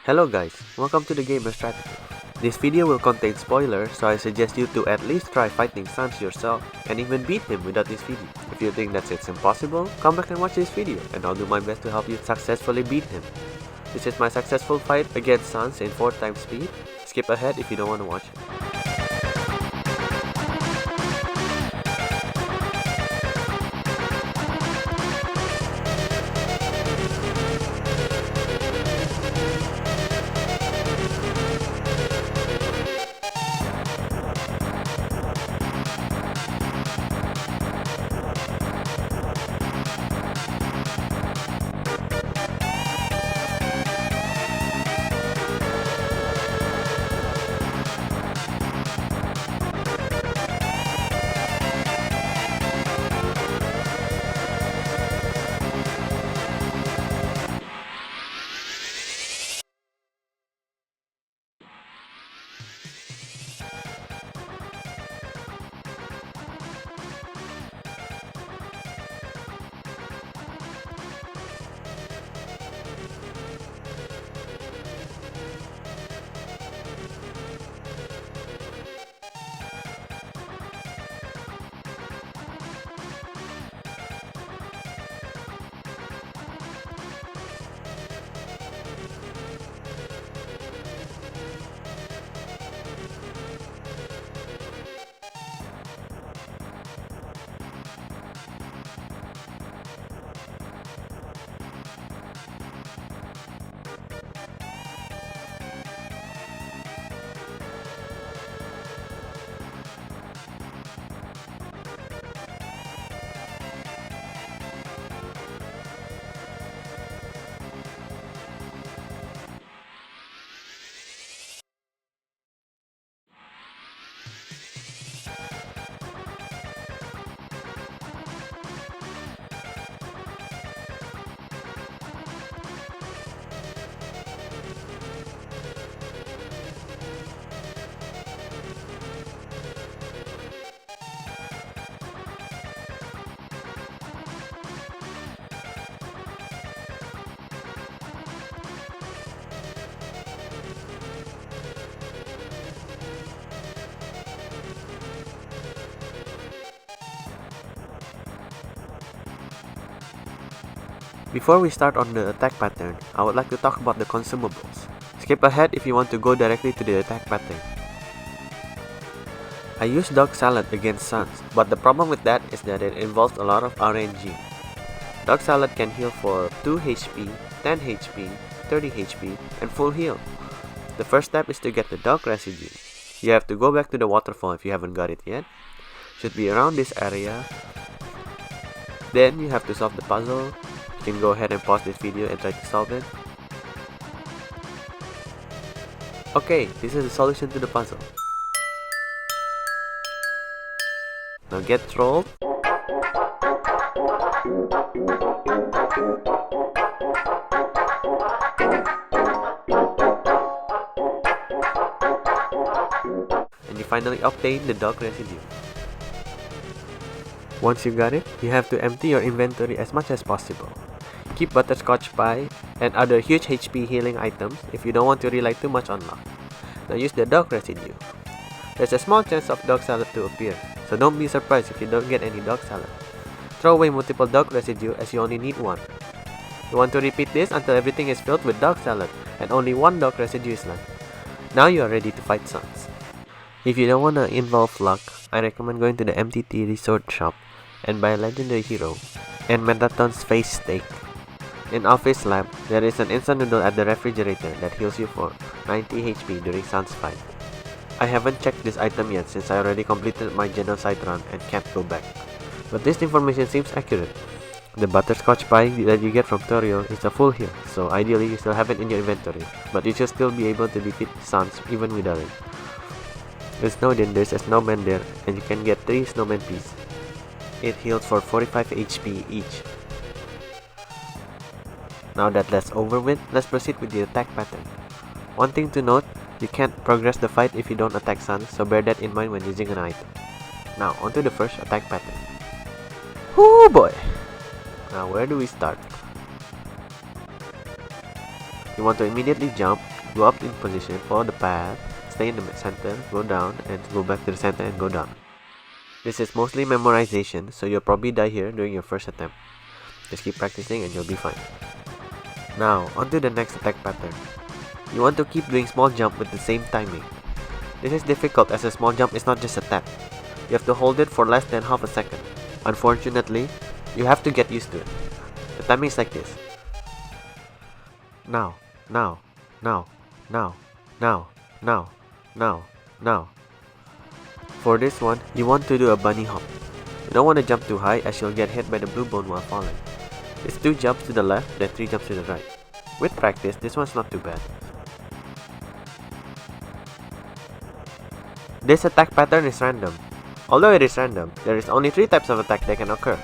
Hello guys, welcome to the Gamer Strategy. This video will contain spoilers, so I suggest you to at least try fighting Sans yourself and even beat him without this video. If you think that it's impossible, come back and watch this video and I'll do my best to help you successfully beat him. This is my successful fight against Sans in 4 times speed. Skip ahead if you don't want to watch it. Before we start on the attack pattern, I would like to talk about the consumables. Skip ahead if you want to go directly to the attack pattern. I used Dog Salad against Sans, but the problem with that is that it involves a lot of RNG. Dog Salad can heal for 2 HP, 10 HP, 30 HP, and full heal. The first step is to get the dog residue. You have to go back to the waterfall if you haven't got it yet. Should be around this area. Then you have to solve the puzzle. You can go ahead and pause this video and try to solve it. Okay, this is the solution to the puzzle. Now get trolled. And you finally obtain the dog residue. Once you got it, you have to empty your inventory as much as possible. Keep butterscotch pie and other huge HP healing items if you don't want to rely too much on luck. Now use the dog residue. There's a small chance of dog salad to appear, so don't be surprised if you don't get any dog salad. Throw away multiple dog residue as you only need one. You want to repeat this until everything is filled with dog salad and only one dog residue is left. Now you are ready to fight Sans. If you don't want to involve luck, I recommend going to the MTT Resort shop and buy a legendary hero and Metaton's face steak. In Office Lab, there is an instant noodle at the refrigerator that heals you for 90 HP during Sans fight. I haven't checked this item yet since I already completed my Genocide run and can't go back. But this information seems accurate. The butterscotch pie that you get from Toriel is a full heal, so ideally you still have it in your inventory, but you should still be able to defeat Sans even without it. With Snowden, there's a snowman there and you can get 3 snowman pieces. It heals for 45 HP each. Now that that's over with, let's proceed with the attack pattern. One thing to note, you can't progress the fight if you don't attack Sans, so bear that in mind when using an item. Now, onto the first attack pattern. Oh boy! Now, where do we start? you want to immediately jump, go up in position, follow the path, stay in the center, go down, and go back to the center and go down. This is mostly memorization, so you'll probably die here during your first attempt. Just keep practicing and you'll be fine. Now, onto the next attack pattern. You want to keep doing small jump with the same timing. This is difficult as a small jump is not just a tap. You have to hold it for less than half a second. Unfortunately, you have to get used to it. The timing is like this. Now, now, now, now, now, now, now, now. For this one, you want to do a bunny hop. You don't want to jump too high as you'll get hit by the blue bone while falling. It's 2 jumps to the left, then 3 jumps to the right. With practice, this one's not too bad. This attack pattern is random. Although it is random, there is only 3 types of attack that can occur.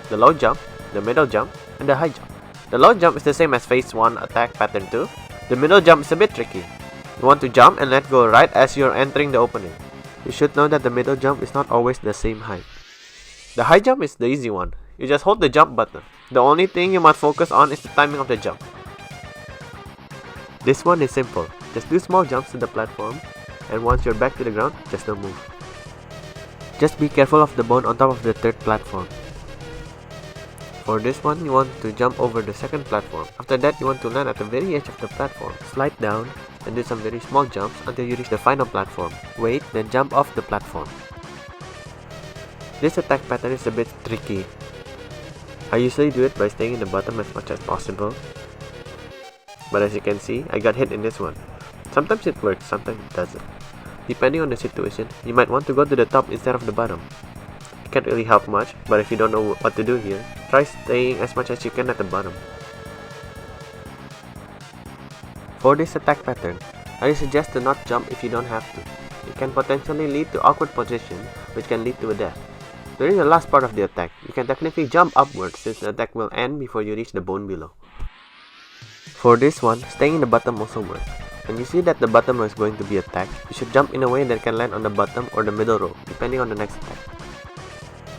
The low jump, the middle jump, and the high jump. The low jump is the same as phase 1 attack pattern 2. The middle jump is a bit tricky. You want to jump and let go right as you're entering the opening. You should know that the middle jump is not always the same height. The high jump is the easy one. You just hold the jump button. The only thing you must focus on is the timing of the jump. This one is simple. Just do small jumps to the platform, and once you're back to the ground, just don't move. Just be careful of the bone on top of the 3rd platform. For this one, you want to jump over the 2nd platform. After that, you want to land at the very edge of the platform. Slide down and do some very small jumps until you reach the final platform. Wait, then jump off the platform. This attack pattern is a bit tricky. I usually do it by staying in the bottom as much as possible. But as you can see, I got hit in this one. Sometimes it works, sometimes it doesn't. Depending on the situation, you might want to go to the top instead of the bottom. It can't really help much, but if you don't know what to do here, try staying as much as you can at the bottom. For this attack pattern, I suggest to not jump if you don't have to. It can potentially lead to awkward position, which can lead to a death. During the last part of the attack, you can technically jump upwards since the attack will end before you reach the bone below. For this one, staying in the bottom also works. When you see that the bottom row is going to be attacked, you should jump in a way that can land on the bottom or the middle row, depending on the next attack.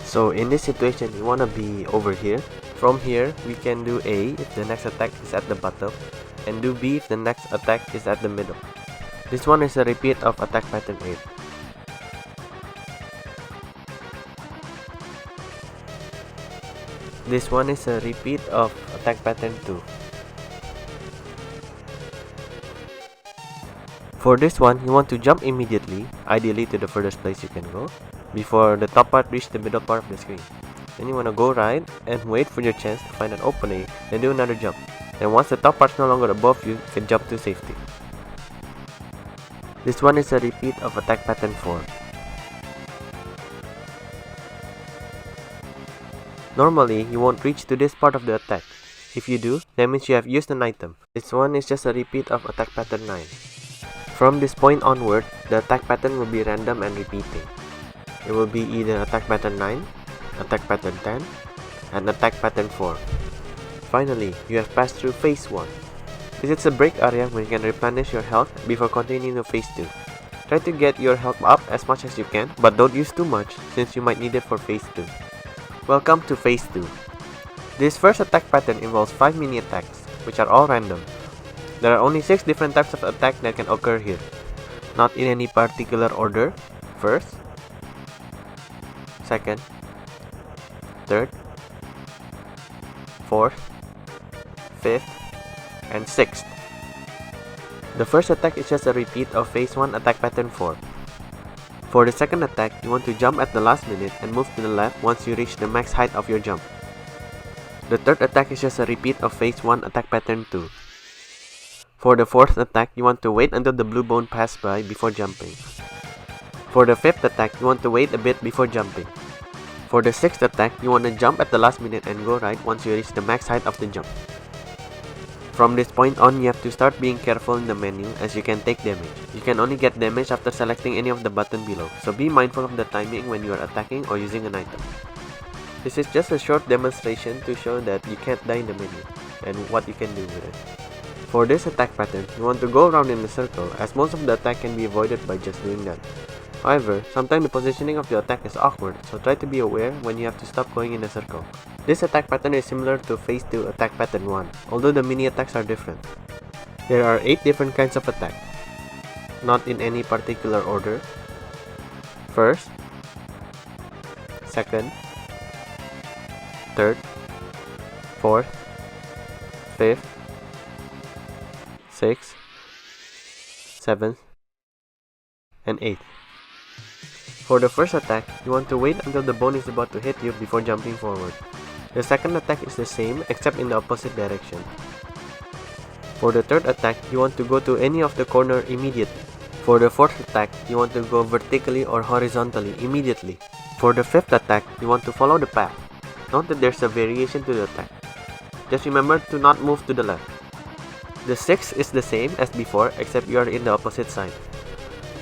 So in this situation, you want to be over here. From here, we can do A if the next attack is at the bottom, and do B if the next attack is at the middle. This one is a repeat of attack pattern 8. This one is a repeat of attack pattern 2. For this one, you want to jump immediately, ideally to the furthest place you can go, before the top part reaches the middle part of the screen. Then you want to go right and wait for your chance to find an opening, then do another jump. Then once the top part is no longer above you, you can jump to safety. This one is a repeat of attack pattern 4. Normally, you won't reach to this part of the attack. If you do, that means you have used an item. This one is just a repeat of attack pattern 9. From this point onward, the attack pattern will be random and repeating. It will be either attack pattern 9, attack pattern 10, and attack pattern 4. Finally, you have passed through phase 1. This is a break area where you can replenish your health before continuing to phase 2. Try to get your health up as much as you can, but don't use too much since you might need it for phase 2. Welcome to phase 2. This first attack pattern involves 5 mini attacks, which are all random. There are only 6 different types of attack that can occur here, not in any particular order. First, second, third, fourth, fifth, and sixth. The first attack is just a repeat of phase 1 attack pattern 4. For the second attack, you want to jump at the last minute and move to the left once you reach the max height of your jump. The third attack is just a repeat of phase 1 attack pattern 2. For the fourth attack, you want to wait until the blue bone passes by before jumping. For the fifth attack, you want to wait a bit before jumping. For the sixth attack, you want to jump at the last minute and go right once you reach the max height of the jump. From this point on, you have to start being careful in the menu as you can take damage. You can only get damage after selecting any of the button below, so be mindful of the timing when you are attacking or using an item. This is just a short demonstration to show that you can't die in the menu, and what you can do with it. For this attack pattern, you want to go around in a circle as most of the attack can be avoided by just doing that. However, sometimes the positioning of the attack is awkward, so try to be aware when you have to stop going in a circle. This attack pattern is similar to Phase 2 attack pattern 1, although the mini attacks are different. There are 8 different kinds of attack, not in any particular order. First, second, third, fourth, fifth, sixth, seventh, and eighth. For the first attack, you want to wait until the bone is about to hit you before jumping forward. The second attack is the same except in the opposite direction. For the third attack, you want to go to any of the corner immediately. For the fourth attack, you want to go vertically or horizontally immediately. For the fifth attack, you want to follow the path. Note that there's a variation to the attack. Just remember to not move to the left. The sixth is the same as before except you are in the opposite side.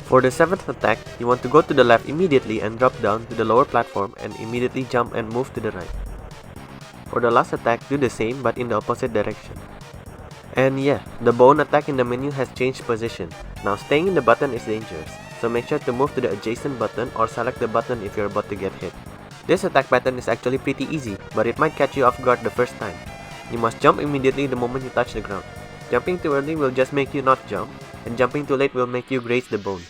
For the seventh attack, you want to go to the left immediately and drop down to the lower platform and immediately jump and move to the right. For the last attack, do the same but in the opposite direction. And yeah, the bone attack in the menu has changed position. Now staying in the button is dangerous, so make sure to move to the adjacent button or select the button if you're about to get hit. This attack pattern is actually pretty easy, but it might catch you off guard the first time. You must jump immediately the moment you touch the ground. Jumping too early will just make you not jump, and jumping too late will make you graze the bone.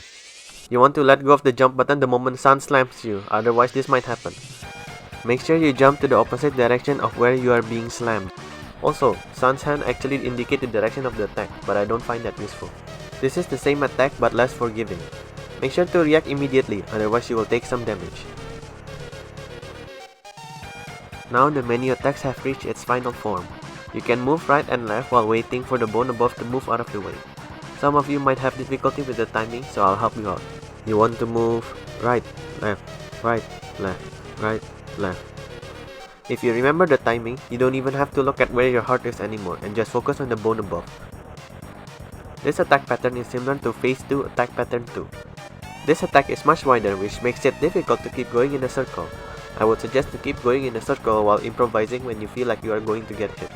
You want to let go of the jump button the moment Sun slams you, otherwise this might happen. Make sure you jump to the opposite direction of where you are being slammed. Also, Sun's hand actually indicates the direction of the attack, but I don't find that useful. This is the same attack but less forgiving. Make sure to react immediately, otherwise you will take some damage. Now the menu attacks have reached its final form. You can move right and left while waiting for the bone above to move out of the way. Some of you might have difficulty with the timing, so I'll help you out. You want to move right, left, right, left, right, left. If you remember the timing, you don't even have to look at where your heart is anymore and just focus on the bone above. This attack pattern is similar to Phase 2 attack pattern 2. This attack is much wider, which makes it difficult to keep going in a circle. I would suggest to keep going in a circle while improvising when you feel like you are going to get hit.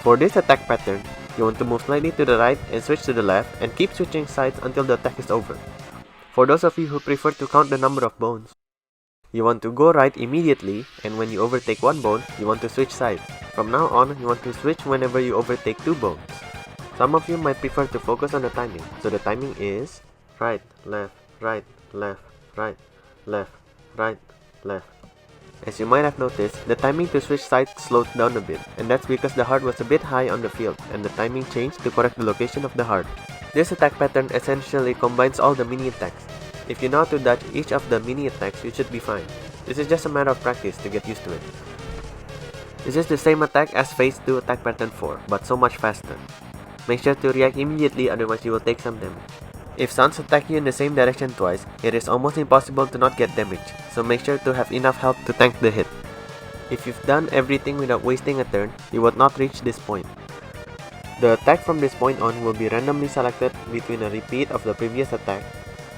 For this attack pattern, you want to move slightly to the right and switch to the left and keep switching sides until the attack is over. For those of you who prefer to count the number of bones, you want to go right immediately, and when you overtake one bone, you want to switch sides. From now on, you want to switch whenever you overtake 2 bones. Some of you might prefer to focus on the timing, so the timing is right, left, right, left, right, left, right, left. As you might have noticed, the timing to switch sides slowed down a bit, and that's because the heart was a bit high on the field, and the timing changed to correct the location of the heart. This attack pattern essentially combines all the mini attacks. If you know how to dodge each of the mini attacks, you should be fine. This is just a matter of practice to get used to it. This is the same attack as Phase 2 attack pattern 4, but so much faster. Make sure to react immediately, otherwise you will take some damage. If Suns attack you in the same direction twice, it is almost impossible to not get damage, so make sure to have enough health to tank the hit. If you've done everything without wasting a turn, you would not reach this point. The attack from this point on will be randomly selected between a repeat of the previous attack,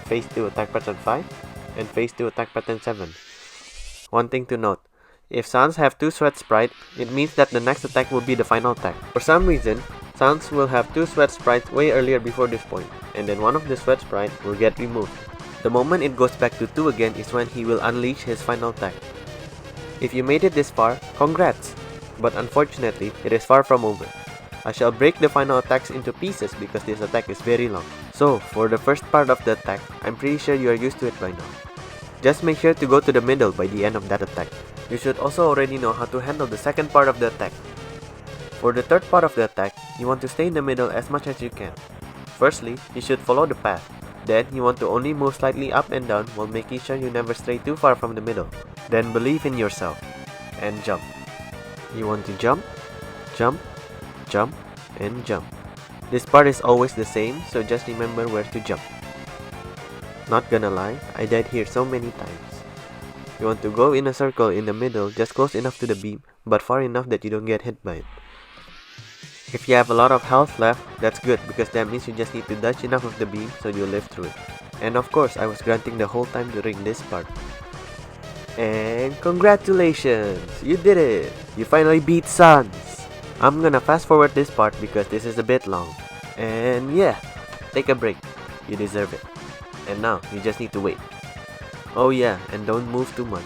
Phase 2 attack pattern 5, and Phase 2 attack pattern 7. One thing to note, if Suns have 2 sweat sprites, it means that the next attack will be the final attack. For some reason, Suns will have 2 sweat sprites way earlier before this point, and then one of the sweat sprites will get removed. The moment it goes back to 2 again is when he will unleash his final attack. If you made it this far, congrats! But unfortunately, it is far from over. I shall break the final attacks into pieces because this attack is very long. So, for the first part of the attack, I'm pretty sure you are used to it by now. Just make sure to go to the middle by the end of that attack. You should also already know how to handle the second part of the attack. For the third part of the attack, you want to stay in the middle as much as you can. Firstly, you should follow the path. Then, you want to only move slightly up and down while making sure you never stray too far from the middle. Then believe in yourself. And jump. You want to jump, jump, jump, and jump. This part is always the same, so just remember where to jump. Not gonna lie, I died here so many times. You want to go in a circle in the middle, just close enough to the beam, but far enough that you don't get hit by it. If you have a lot of health left, that's good because that means you just need to dodge enough of the beam so you'll live through it. And of course, I was grunting the whole time during this part. And congratulations! You did it! You finally beat Suns! I'm gonna fast forward this part because this is a bit long. And yeah, take a break. You deserve it. And now, you just need to wait. Oh yeah, and don't move too much.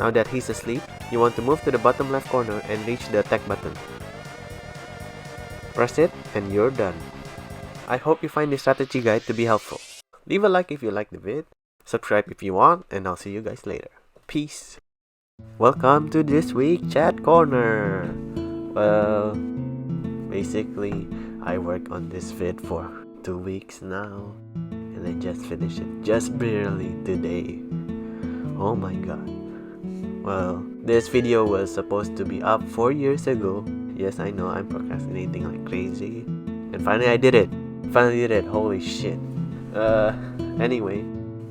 Now that he's asleep, you want to move to the bottom left corner and reach the attack button. Press it and you're done. I hope you find this strategy guide to be helpful. Leave a like if you like the vid, subscribe if you want, and I'll see you guys later. Peace! Welcome to this week chat corner! Well, basically, I worked on this vid for 2 weeks now, and I just finished it just barely today. Oh my god. Well, this video was supposed to be up 4 years ago. Yes, I know, I'm procrastinating like crazy. And finally I did it. Holy shit. Anyway,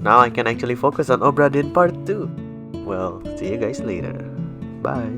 now I can actually focus on Obra Dinn Part 2. Well, see you guys later. Bye.